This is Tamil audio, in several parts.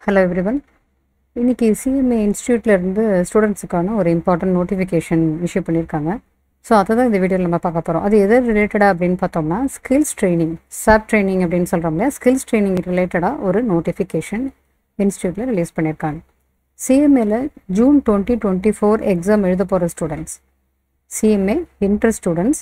Hello everyone. இன்னைக்கு CMA இன்ஸ்டிடியூட்ல இருந்து ஸ்டூடெண்ட்ஸுக்கான ஒரு இம்பார்ட்டன்ட் நோட்டிஃபிகேஷன் இஷ்யூ பண்ணியிருக்காங்க. ஸோ அதை தான் இந்த வீடியோவில் நம்ம பார்க்க போகிறோம். அது எது ரிலேட்டடாக அப்படின்னு பார்த்தோம்னா ஸ்கில்ஸ் ட்ரைனிங், சாப் ட்ரைனிங் அப்படின்னு சொல்கிறோம் இல்லையா, ஸ்கில்ஸ் ட்ரைனிங் ரிலேட்டடாக ஒரு நோட்டிஃபிகேஷன் இன்ஸ்டிடியூட்டில் ரிலீஸ் பண்ணியிருக்காங்க. CMAல ஜூன் 2024 எக்ஸாம் எழுத போகிற students, CMA interest students,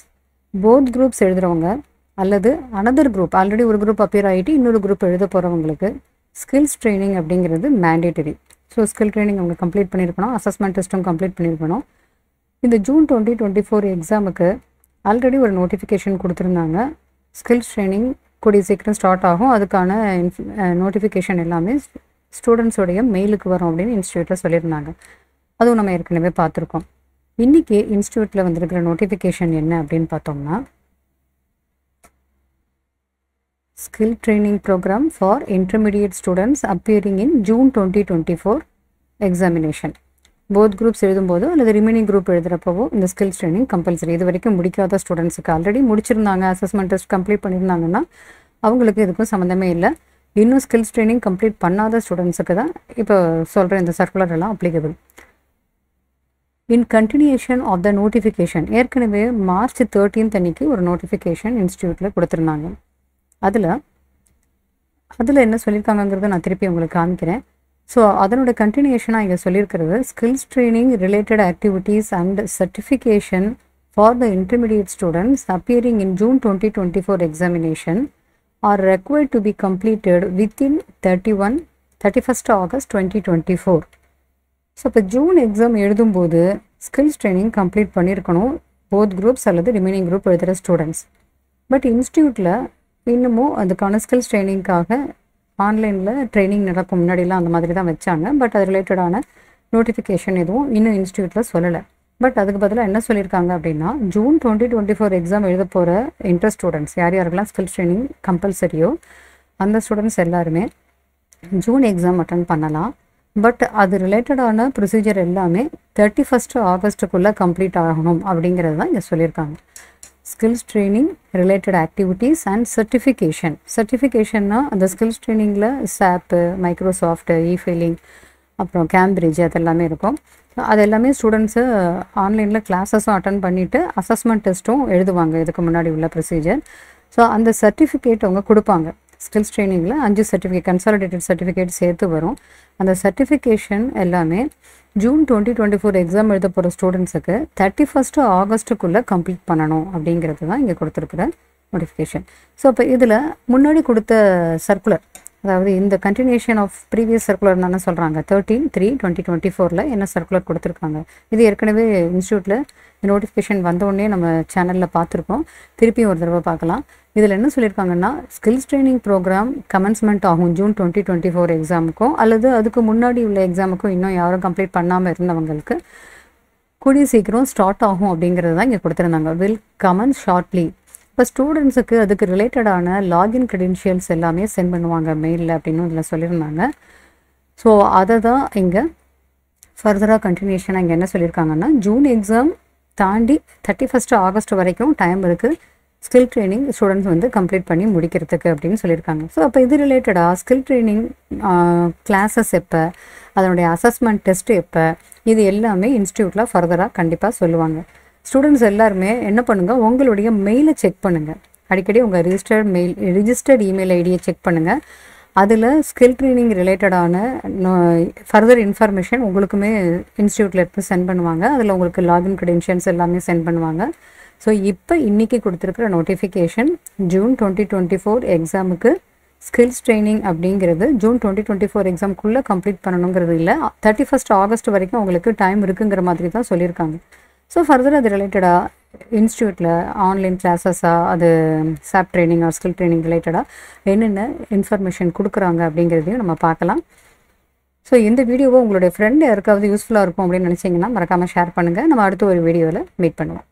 both groups எழுதுகிறவங்க அல்லது அனதர் குரூப் ஆல்ரெடி ஒரு குரூப் அப்பியர் ஆகிட்டு இன்னொரு குரூப் எழுத போகிறவங்களுக்கு ஸ்கில்ஸ் ட்ரைனிங் அப்படிங்கிறது மேண்டேட்டரி. ஸோ ஸ்கில் ட்ரைனிங் அவங்க கம்ப்ளீட் பண்ணியிருக்கணும், அசஸ்மெண்ட் டெஸ்ட்டும் கம்ப்ளீட் பண்ணியிருக்கணும். இந்த ஜூன் 2024 எக்ஸாமுக்கு ஆல்ரெடி ஒரு நோட்டிஃபிகேஷன் கொடுத்துருந்தாங்க. ஸ்கில்ஸ் ட்ரைனிங் கூடிய சீக்கிரம் ஸ்டார்ட் ஆகும், அதுக்கான நோட்டிஃபிகேஷன் எல்லாமே ஸ்டூடெண்ட்ஸோடைய மெயிலுக்கு வரும் அப்படின்னு இன்ஸ்டியூட்டில் சொல்லியிருந்தாங்க. அதுவும் நம்ம ஏற்கனவே பார்த்துருக்கோம். இன்றைக்கி இன்ஸ்டியூட்டில் வந்திருக்கிற நோட்டிஃபிகேஷன் என்ன அப்படின்னு பார்த்தோம்னா, skill training program for intermediate students appearing in June 2024 examination. Both groups எழுதும்போதோ அல்லது ரிமைனிங் குரூப் எழுதுகிறப்போ இந்த ஸ்கில்ஸ் ட்ரைனிங் கம்பல்சரி. இது வரைக்கும் முடிக்காத ஸ்டூடெண்ட்ஸுக்கு, ஆல்ரெடி முடிச்சிருந்தாங்க, அசஸ்மெண்ட் டெஸ்ட் கம்ப்ளீட் பண்ணியிருந்தாங்கன்னா அவங்களுக்கு இதுக்கும் சம்மந்தமே இல்லை. இன்னும் ஸ்கில்ஸ் ட்ரைனிங் கம்ப்ளீட் பண்ணாத ஸ்டூடெண்ட்ஸுக்கு தான் இப்போ சொல்கிற இந்த சர்க்குலர் எல்லாம் applicable. In continuation of the notification, ஏற்கனவே மார்ச் 13 அன்னைக்கு ஒரு நோட்டிஃபிகேஷன் இன்ஸ்டியூட்டில் கொடுத்துருந்தாங்க. அதில் என்ன சொல்லியிருக்காங்கிறத நான் திருப்பி உங்களுக்கு காமிக்கிறேன். ஸோ அதனோட கண்டினியூஷனாக இங்கே சொல்லியிருக்கிறது, skills training related activities and certification for the intermediate students appearing in June 2024 examination R required to be completed within 31st August 2024. So இப்போ ஜூன் எக்ஸாம் எழுதும்போது ஸ்கில்ஸ் ட்ரைனிங் கம்ப்ளீட் பண்ணியிருக்கணும் போத் குரூப்ஸ் அல்லது ரிமைனிங் குரூப் எழுதுகிற ஸ்டூடெண்ட்ஸ். பட் இன்ஸ்டியூட்டில் இன்னமும் அதுக்கான ஸ்கில்ஸ் ட்ரைனிங்காக ஆன்லைனில் ட்ரைனிங் நடக்கும், முன்னாடிலாம் அந்த மாதிரி தான் வச்சாங்க. பட் அது ரிலேட்டடான நோட்டிஃபிகேஷன் எதுவும் இன்னும் இன்ஸ்டியூட்டில் சொல்லலை. பட் அதுக்கு பதிலாக என்ன சொல்லியிருக்காங்க அப்படின்னா, ஜூன் 2024 எக்ஸாம் எழுத போகிற இன்ட்ரெஸ்ட் ஸ்டூடெண்ட்ஸ் யார் யாருக்கெல்லாம் ஸ்கில்ஸ் ட்ரைனிங் கம்பல்சரியோ அந்த ஸ்டூடெண்ட்ஸ் எல்லாருமே ஜூன் எக்ஸாம் அட்டன் பண்ணலாம். பட் அது ரிலேட்டடான ப்ரொசீஜர் எல்லாமே 31st ஆகஸ்ட்டுக்குள்ளே கம்ப்ளீட் ஆகணும் அப்படிங்கிறது தான் இங்கே சொல்லியிருக்காங்க. Skills training related activities and சர்டிஃபிகேஷன்னா அந்த ஸ்கில்ஸ் ட்ரைனிங்கில் சாப்பு, மைக்ரோசாஃப்ட், இஃபைலிங், அப்புறம் கேம்பிரிட்ஜ் அதெல்லாமே இருக்கும். அது எல்லாமே ஸ்டூடெண்ட்ஸு ஆன்லைனில் கிளாஸஸும் அட்டன் பண்ணிவிட்டு அசஸ்மெண்ட் டெஸ்ட்டும் எழுதுவாங்க, இதுக்கு முன்னாடி உள்ள ப்ரொசீஜர். ஸோ அந்த சர்டிஃபிகேட் அவங்க கொடுப்பாங்க. ஸ்கில்ஸ் ட்ரைனிங்கில் 5 சர்டிஃபிகேட், கன்சாலிடேட்டட் சர்டிஃபிகேட் சேர்த்து வரும். அந்த சர்டிஃபிகேஷன் எல்லாமே ஜூன் 2024 எக்ஸாம் எழுத போகிற ஸ்டூடெண்ட்ஸுக்கு 31st ஆகஸ்ட்டுக்குள்ளே கம்ப்ளீட் பண்ணணும் அப்படிங்கிறது தான் இங்கே கொடுத்துருக்குற நோட்டிஃபிகேஷன். ஸோ இப்போ இதில் முன்னாடி கொடுத்த சர்க்குலர், அதாவது இந்த கண்டினியூஷன் ஆஃப் ப்ரீவியஸ் சர்க்குலர் தானே சொல்கிறாங்க, 13/3/2024 என்ன சர்க்குலர் கொடுத்துருக்காங்க. இது ஏற்கனவே இன்ஸ்டியூட்டில் நோட்டிஃபிகேஷன் வந்தோடனே நம்ம சேனலில் பார்த்துருக்கோம், திருப்பியும் ஒரு தடவை பார்க்கலாம். இதில் என்ன சொல்லியிருக்காங்கன்னா, ஸ்கில்ஸ் ட்ரைனிங் ப்ரோக்ராம் கமென்ஸ்மெண்ட் ஆகும் ஜூன் 2024 எக்ஸாமுக்கும் அல்லது அதுக்கு முன்னாடி உள்ள எக்ஸாமுக்கும் இன்னும் யாரும் கம்ப்ளீட் பண்ணாமல் இருந்தவங்களுக்கு கூடிய சீக்கிரம் ஸ்டார்ட் ஆகும் அப்படிங்கிறது தான் இங்கே கொடுத்துருந்தாங்க. Will கமென்ஸ் shortly. இப்போ ஸ்டூடெண்ட்ஸுக்கு அதுக்கு ரிலேட்டடான லாகின் க்ரெடென்ஷியல்ஸ் எல்லாமே சென்ட் பண்ணுவாங்க மெயிலில் அப்படின்னு இதில் சொல்லியிருந்தாங்க. ஸோ அதை தான் இங்கே ஃபர்தராக கண்டினியூஷனாக இங்கே என்ன சொல்லியிருக்காங்கன்னா, ஜூன் எக்ஸாம் தாண்டி 31st ஆகஸ்ட் வரைக்கும் டைம் இருக்குது ஸ்கில் ட்ரைனிங் ஸ்டூடெண்ட்ஸ் வந்து கம்ப்ளீட் பண்ணி முடிக்கிறதுக்கு அப்படின்னு சொல்லியிருக்காங்க. ஸோ அப்போ இது ரிலேட்டடாக ஸ்கில் ட்ரைனிங் கிளாஸஸ் எப்போ, அதனுடைய அசஸ்மெண்ட் டெஸ்ட்டு எப்போ, இது எல்லாமே இன்ஸ்டியூட்டில் ஃபர்தராக கண்டிப்பாக சொல்லுவாங்க. ஸ்டூடெண்ட்ஸ் எல்லாருமே என்ன பண்ணுங்கள், உங்களுடைய மெயிலை செக் பண்ணுங்கள். அடிக்கடி உங்கள் ரிஜிஸ்டர்ட் இமெயில் ஐடியை செக் பண்ணுங்கள். அதில் ஸ்கில் ட்ரைனிங் ரிலேட்டடான ஃபர்தர் இன்ஃபர்மேஷன் உங்களுக்குமே இன்ஸ்டியூட்டில் எடுத்து சென்ட் பண்ணுவாங்க. அதில் உங்களுக்கு லாகின் க்ரெடென்ஷியல்ஸ் எல்லாமே சென்ட் பண்ணுவாங்க. ஸோ இப்போ இன்றைக்கி கொடுத்துருக்குற நோட்டிஃபிகேஷன் ஜூன் 2024 எக்ஸாமுக்கு ஸ்கில்ஸ் ட்ரைனிங் அப்படிங்கிறது ஜூன் 2024 எக்ஸாமுக்குள்ளே கம்ப்ளீட் பண்ணணுங்கிறது இல்லை, 31st ஆகஸ்ட் வரைக்கும் அவங்களுக்கு டைம் இருக்குங்கிற மாதிரி தான் சொல்லியிருக்காங்க. ஸோ ஃபர்தர் அது ரிலேட்டடாக இன்ஸ்டியூட்டில் ஆன்லைன் கிளாஸஸாக, அது சாப் ட்ரைனிங் ஆர் ஸ்கில் ட்ரைனிங் ரிலேட்டடாக என்னென்ன இன்ஃபர்மேஷன் கொடுக்குறாங்க அப்படிங்கிறதையும் நம்ம பார்க்கலாம். ஸோ இந்த வீடியோவை உங்களுடைய ஃப்ரெண்டு யாருக்காவது யூஸ்ஃபுல்லாக இருக்கும் அப்படின்னு நினச்சிங்கன்னா மறக்காமல் ஷேர் பண்ணுங்கள். நம்ம அடுத்த ஒரு வீடியோவில் மீட் பண்ணுவோம்.